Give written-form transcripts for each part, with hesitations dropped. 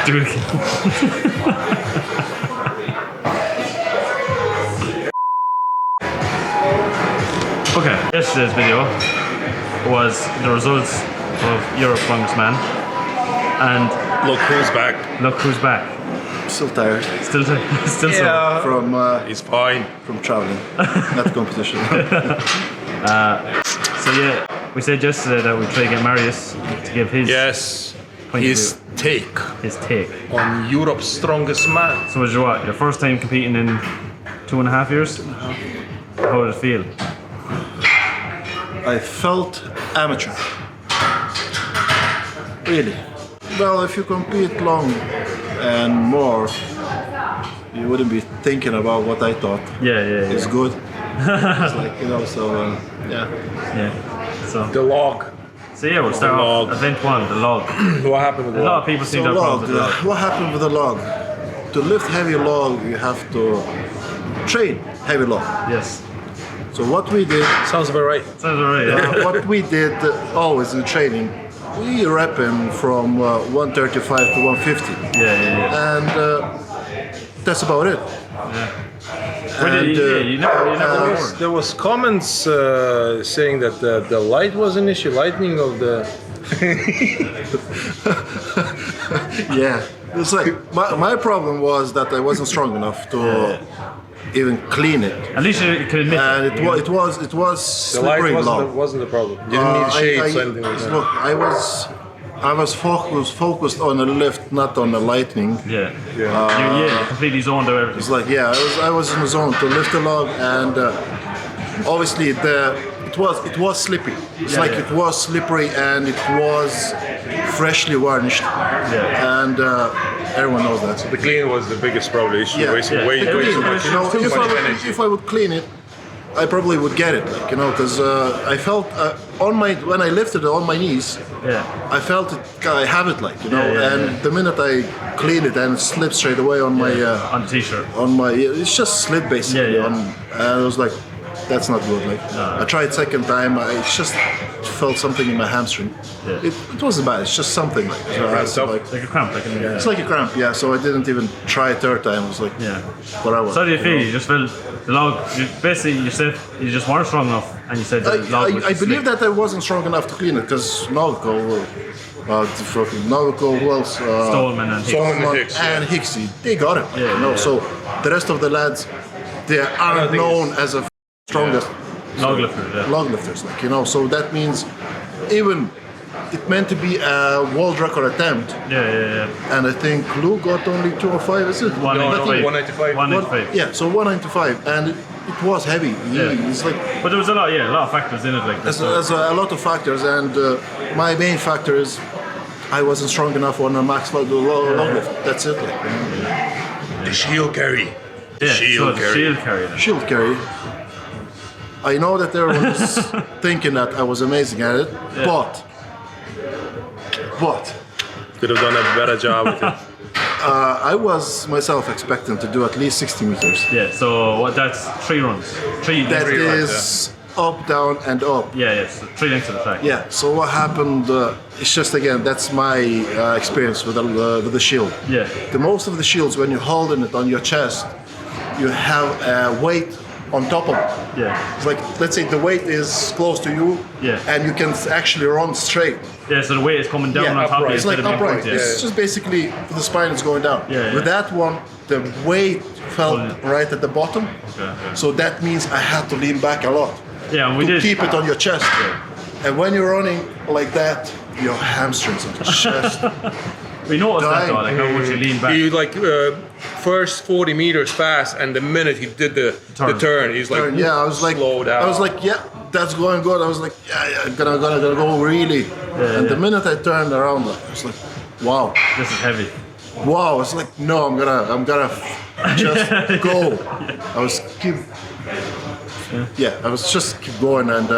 Do it again. Okay, yesterday's video was the results of Europe Strongest Man, and look who's back. Look who's back. Still tired. Still Yeah. From He's fine. from traveling, not competition. So yeah, we said yesterday that we'd try to get Marius to give his point of His take his take. on Europe's strongest man. So was your first time competing in 2.5 years? How did it feel? I felt amateur. Really. Well, if you compete long and more, you wouldn't be thinking about what I thought. Yeah. It's good. It's like, so yeah. Yeah. So The yeah, we'll start log. off event 1, the log. What happened with A the lot log? of people seem So to have log, problems with the log. what happened with the log? To lift heavy log, you have to train heavy log. Yes. So what we did, Sounds about right. Sounds alright. Yeah. what we did always in training, we rep him from 135 to 150. Yeah. And that's about it. Where did you never There was comments saying that the light was an issue, lightning of the... Yeah, it's like my problem was that I wasn't strong enough to even clean it, At least you could admit and it. it was The light slippery log. wasn't the problem. You didn't need shades or anything like that. Look, I was focused on the lift, not on the lightning. Yeah. You completely zoned out everything. It's like I was in the zone to lift the log, and obviously it was slippery. It's it was slippery and it was freshly varnished, and everyone knows that. The cleaning was the biggest probably issue. Wasting way The too clean, much, if I would clean it, I probably would get it, because I felt when I lifted it on my knees, I felt it. I have it, and the minute I clean it and it slipped straight away on my On the t-shirt. on my. It's just slip basically. Yeah. And I was like, that's not good. I tried second time. I just felt something in my hamstring. Yeah. It wasn't bad. It's just something Like a cramp. it's like a cramp. Yeah. So I didn't even try third time. I was like, whatever. So how do you feel? You just felt the log. Basically, you just weren't strong enough, and you said the log was I too believe slick. that I wasn't strong enough to clean it because Novico, who else? Stolman and Hicks. Stolman. Hicks, and Hicksy, they got it. So the rest of the lads, they aren't think known as the strongest Log lifter. log lifters. So that means even it meant to be a world record attempt, Yeah. and I think Lou got only 205. Is it? 195. 195. Yeah, so 195, and it was heavy. It's like But there was a lot of factors in it, like this. there's a lot of factors, and my main factor is I wasn't strong enough on a max log lift. That's it. The shield carry. Shield carry. Shield carry. I know that everyone is thinking that I was amazing at it, but Could have done a better job with it. I was myself expecting to do at least 60 meters. Yeah. So that's 3 runs. That Three runs, is up, down, and up. Yeah. So 3 lengths of the track. Yeah. So what happened? It's just again that's my experience with the shield. Yeah. The most of the shields, when you're holding it on your chest, you have a weight on top of it. Yeah. It's like, let's say the weight is close to you, and you can actually run straight. Yeah. So the weight is coming down on top of you It's like instead of being upright. front, It's just basically the spine is going down. With that one, the weight felt right at the bottom. Okay. So that means I had to lean back a lot. Yeah, and we to did. keep it on your chest. And when you're running like that, your hamstrings on the chest. We noticed that dying. though, like how much you lean back. He first 40 meters fast, and the minute he did the turn, he's like, I was like, slow down. I was like, that's going good. I was like, gonna go really. And the minute I turned around, I was like, wow, This is heavy. wow. I was like, no, I'm gonna just go. I was I was just keep going and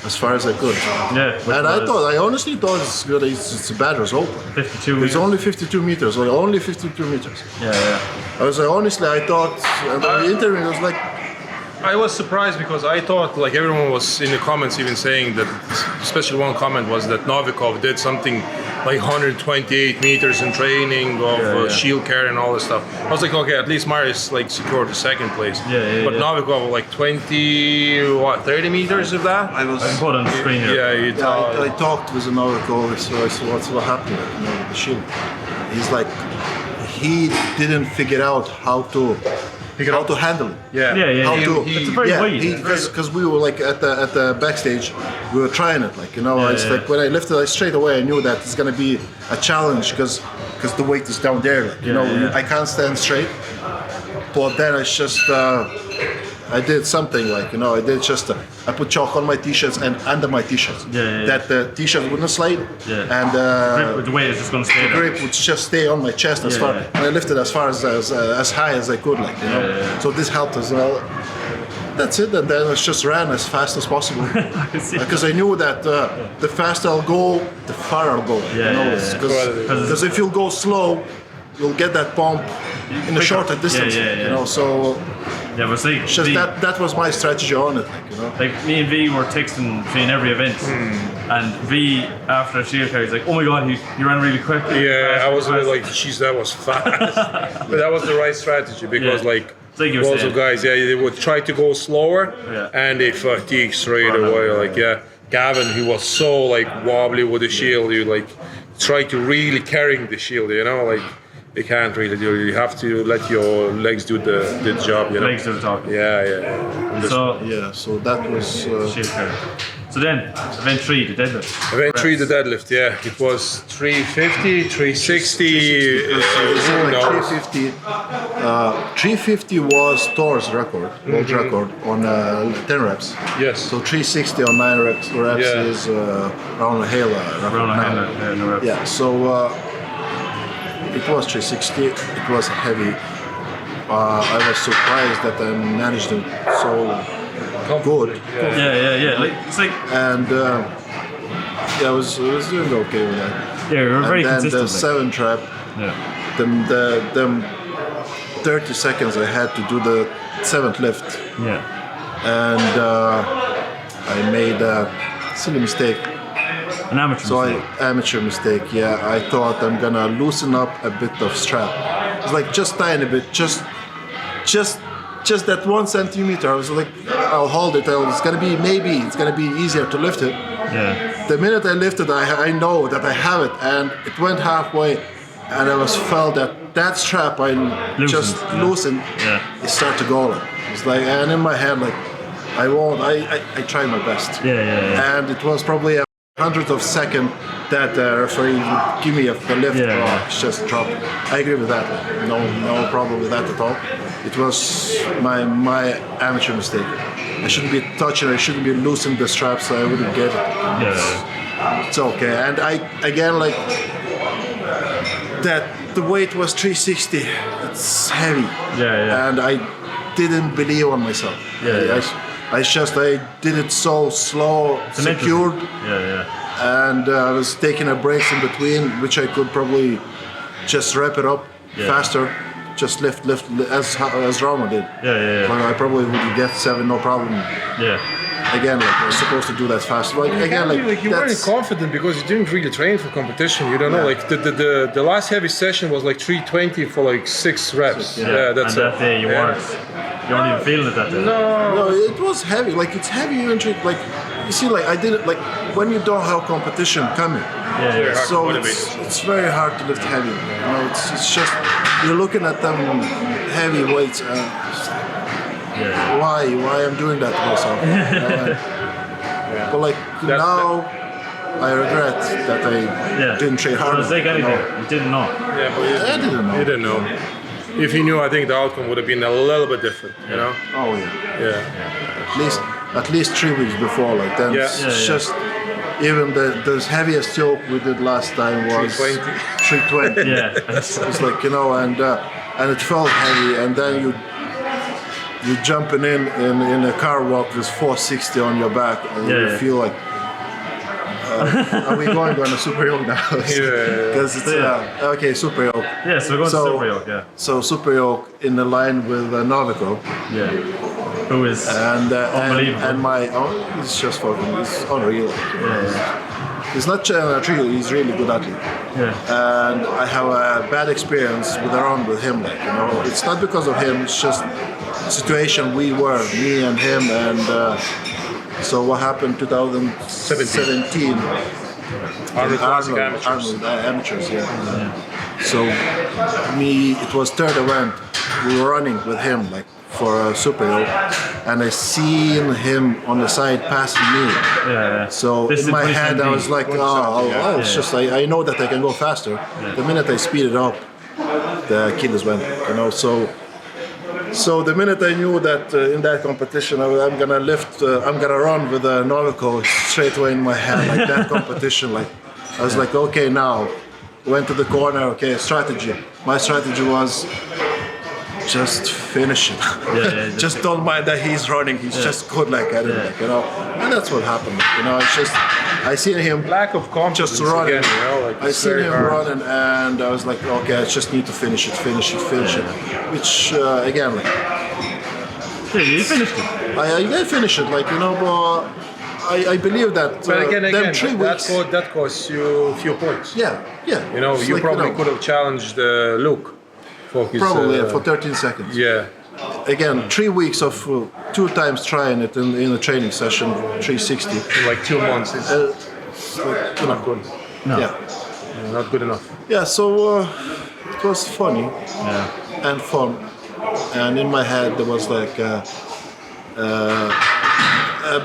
as far as I could. Yeah. And I honestly thought it's good. It's a bad result. 52 It's meters. only 52 meters. Only 52 meters. Yeah. I was like, honestly, I thought the interview was like, I was surprised because I thought, like everyone was in the comments even saying that, especially one comment was that Novikov did something like 128 meters in training of shield carry and all this stuff. I was like, okay, at least Marius like secured the second place. But Novikov like 30 meters of that. I can put on the screen here. I talked with another colleague, so I said, what happened with the shield? He's like, he didn't figure out how to handle it. It's a very weight. Because we were like at the backstage, we were trying it. Like it's like when I lifted, I straight away I knew that it's gonna be a challenge because the weight is down there. Like, I can't stand straight. But then I just I did something like I did just I put chalk on my t-shirts and under my t-shirts. That the t-shirt wouldn't slide. And the weight is just gonna stay. The grip would just stay on my chest as far. And I lifted as far as high as I could, like So this helped as well. That's it. And then I just ran as fast as possible because I knew that the faster I'll go, the farther I'll go. Because if you'll go slow, you'll get that bump in a shorter distance. So. Yeah, but see, that was my strategy on it, Like me and V were texting between every event, and V after a shield carry, he's like, "Oh my god, he ran really quick." I was a bit like, "Jeez, that was fast," but that was the right strategy because like lots of guys, they would try to go slower, and they fatigue straight away. Like Gavin, he was so like wobbly with the shield. You like try to really carrying the shield, like. You can't really do it. You have to let your legs do the job. Legs do the talk. So that was. So then, event 3, the deadlift. Event 3, the deadlift. It was 350, 360. Who knows? 350 was Thor's record, world record on 10 reps. Yes. So 360 on 9 reps is Ronald Hale record. Yeah. So. It was 360. It was heavy. I was surprised that I managed it so good. Like, it's like. And I was doing okay with that. Yeah, we were very consistent. And consistent. the 7 trap. Them 30 seconds I had to do the 7th lift. And I made a silly mistake. An amateur mistake. I thought I'm gonna loosen up a bit of strap. It's like just tiny bit, just that 1 centimeter. I was like, I'll hold it. It's gonna be easier to lift it. The minute I lifted, I know that I have it, and it went halfway, and I felt that strap I loosened. It started to go. It's like, and in my head, like, I won't. I tried my best. And it was probably a 100th of a second that the referee would give me the lift. It's just drop. I agree with that. No problem with that at all. It was my amateur mistake. I shouldn't be touching. I shouldn't be loosening the straps. So I wouldn't get it. It's okay. And I again like that. The weight was 360. It's heavy. And I didn't believe on myself. I did it so slow, secured, and I was taking a breaks in between, which I could probably just wrap it up faster, just lift as Rama did. I probably would get 7, no problem. Again, like I was supposed to do that fast. Like again, like you weren't confident because you didn't really train for competition. You don't know. Like the last heavy session was like 320 for like 6 reps. That's and that day you weren't. You weren't even feeling it that day. No, it was heavy. Like it's heavy. Like you see, like I did it. Like when you don't have competition coming. So it's very hard to lift heavy. It's just you're looking at them heavy weights. Why I'm doing that to myself? But like now, I regret that I didn't train hard. It's like anything. You didn't know. But I didn't know. You didn't know. If you knew, I think the outcome would have been a little bit different. You know? Oh At least 3 weeks before, like then. It's just even the heaviest yoke we did last time was 320. It's like and it felt heavy, and then you're jumping in a car walk with 460 on your back, and you feel like, are we going on a super yoke now? Because it's super yoke. So we're going to super yoke. So super yoke in the line with Novikov. Who is unbelievable. And it's just fucking, it's unreal. He's not he's really good athlete. Yeah. And I have a bad experience around with him. Like, you know, it's not because of him. It's just the situation we were, me and him. And so what happened 2017? Arnold amateurs, So it was third event. We were running with him like for a superhero, and I seen him on the side passing me. So this in my head I was like, it's just I know that I can go faster. The minute I speeded up, the Achilles went. You know, so the minute I knew that in that competition I'm gonna lift, I'm gonna run with a Novico straight away in my head, like that competition, like I was like, okay, now went to the corner. Okay, strategy. My strategy was just finish it. Just don't mind that he's running. He's just good like at it, like, you know. And that's what happened. You know, it's just I seen him lack of confidence just running. Again, you know, like I seen him running, and I was like, okay, I just need to finish it. Which again, like, you finished it. I finished it, like, you know, but I believe that. But again, 3 weeks. That costs you a few points. Yeah. You know, it's you like, probably could have challenged Luke. Probably for 13 seconds. Yeah. Again, 3 weeks of 2 times trying it in a training session, 360. In like 2 months. It's like, not good. No. Yeah. Not good enough. Yeah, so it was funny and fun. And in my head there was like a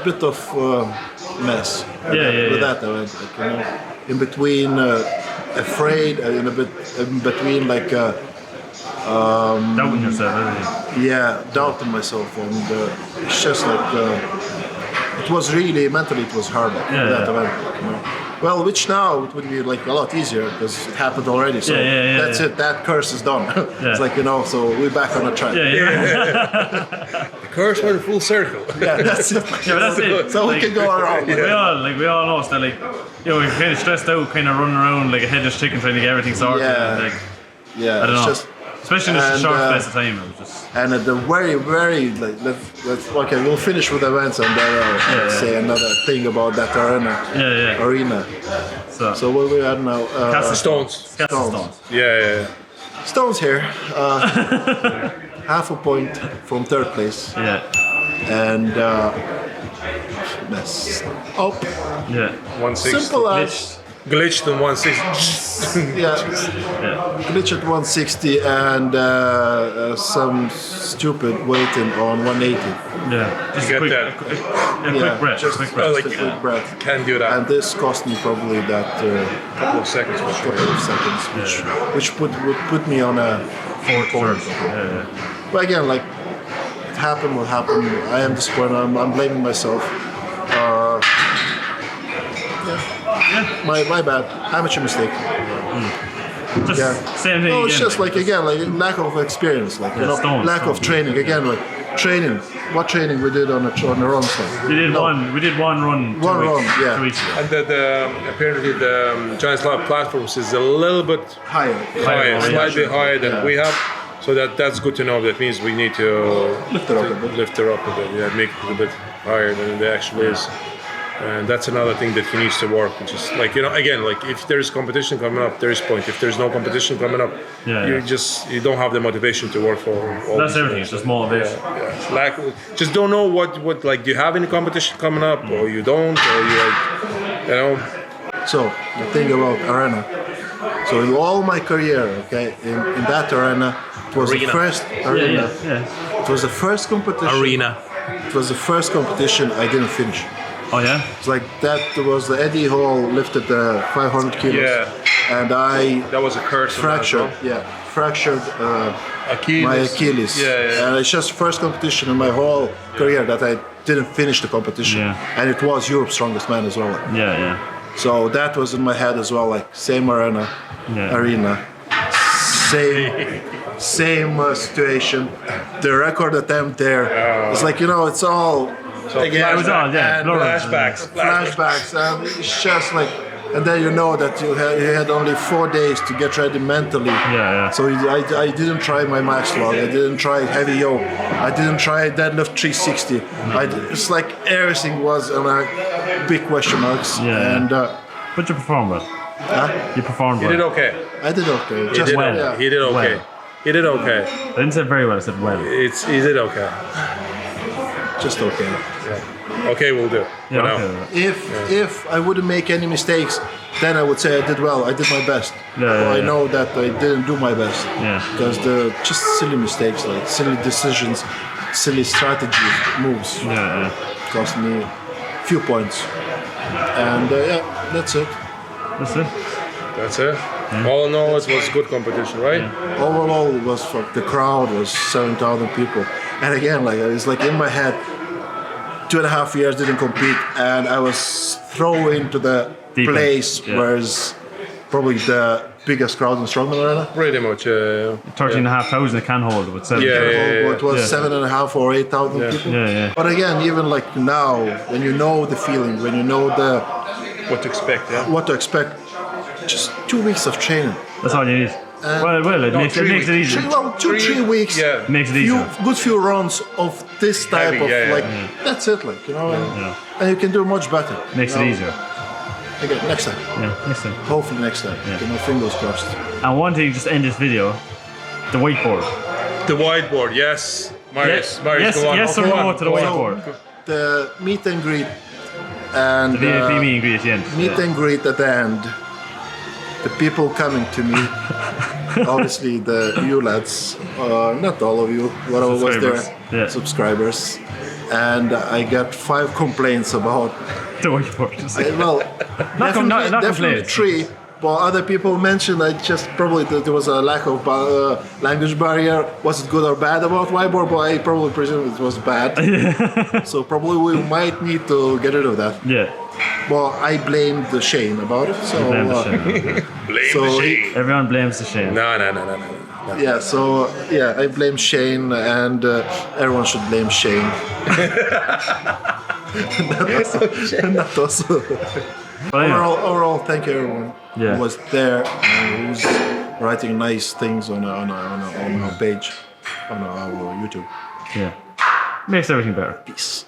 bit of mess with that event. Like, you know, in between afraid and in between like doubting yourself, isn't it? Yeah, doubting myself, and it's just like it was really mentally it was hard like, that event. You know? Well, which now it would be like a lot easier because it happened already. So that's it. That curse is done. It's like, you know. So we're back on the track. The curse went full circle. Yeah, that's it. But that's it. So we can go around. We all know that, like, you know, we're kind of stressed out, kind of running around like a headless chicken trying to get everything sorted. Yeah. I don't know. Just, especially in a short space of time. It was just. And at the very like let's okay, we'll finish with events and then I'll say another thing about that arena. So where we are now? Stones. Yeah. Stones here. Half a point from third place. Yeah. And mess up. Yeah. 160. Simple as. Glitched in 160. Glitched at 160 and some stupid waiting on 180. Yeah, just you a quick breath. Just a quick breath. Can't do that. And this cost me probably that couple of seconds, which would put me on a 4th. But again, like it happened. What happened? I am disappointed. I'm blaming myself. My bad. Amateur mistake. Same thing. No, it's just like again, like lack of experience, like lack of training. Again, like training. What training we did on the run stuff? We did one run. Yeah. 2 weeks ago. And apparently the Giants Lab platforms is a little bit higher, slightly higher than we have. So that's good to know. That means we need to lift her up a bit. Yeah, make it a bit higher than it actually is. And that's another thing that he needs to work, which is like, you know, again, like if there's competition coming up, there's point. If there's no competition coming up, you don't have the motivation to work for all. That's everything. It's just motivation. Like, just don't know what like. Do you have any competition coming up, or you don't, or you like, you know? So the thing about arena. So in all my career, okay, in that arena, it was the first arena. It was the first competition. It was the first competition I didn't finish. Oh yeah? It's like that was the Eddie Hall lifted 500 kilos. Yeah. And that was a curse. Fractured my Achilles. And it's just first competition in my whole career that I didn't finish the competition. And it was Europe's strongest man as well. So that was in my head as well, like same arena, same situation, the record attempt there. It's like, you know, it's all. So again, flashbacks, and it's just like, and then you know that you had only 4 days to get ready mentally. So I didn't try my max log, I didn't try heavy yoke, I didn't try deadlift 360. It's like everything was on a big question marks, and But you performed well. Huh? You performed You well. did okay. I did okay. He Just did, well. yeah. he did okay. Well. He did okay. I didn't say very well, I said well. He did okay. Just okay. Yeah. Okay, we'll do. Yeah, For okay. now. If I wouldn't make any mistakes, then I would say I did well. I did my best. Yeah, I know that I didn't do my best. Yeah. Because the just silly mistakes, like silly decisions, silly strategy moves, Yeah. cost me a few points. And yeah, that's it. That's it. That's it. All in all, it was good competition, right? Overall, it was the crowd was 7,000 people, and again, like it's like in my head, 2.5 years didn't compete, and I was thrown into the Deep end, place yeah. where it's probably the biggest crowd in Strongman Arena. Pretty much. 13,500 it can hold, but seven. Yeah. It was Yeah. 7.5 or 8,000 Yeah. people. Yeah. But again, even like now, when you know the feeling, when you know What to expect, yeah? what to expect, just 2 weeks of training. That's all you need. Well, it makes it easy. Three weeks. Yeah. Makes it easier. Good few rounds of this type Heavy, of yeah. that's it, like and you can do much better. Makes it easier. Again, next time. Yeah, listen. Hopefully next time. Fingers crossed. And one thing, just end this video, the whiteboard. The whiteboard, yes. Marius, yes, go on. yes Go or on. no to the Go on. whiteboard. The meet and greet and The VIP meet and greet at the end. meet and greet at the end. The people coming to me. Obviously, you lads, not all of you, whatever was there, Yeah. subscribers, and I got 5 complaints about. The whiteboard. Well, not definitely complaints. 3. But other people mentioned I just probably that there was a lack of language barrier. Was it good or bad about whiteboard? But I probably presume it was bad. So probably we might need to get rid of that. Yeah. Well, I blamed Shane about it. So Blame the Shane. Blame So the he- Shane. Everyone blames the Shane. No. yeah, so yeah, I blame Shane, and everyone should blame Shane. Not us. But anyway, Overall, thank you everyone Yeah. who was there and who's writing nice things on our page, on our YouTube. yeah. Makes everything better. Peace.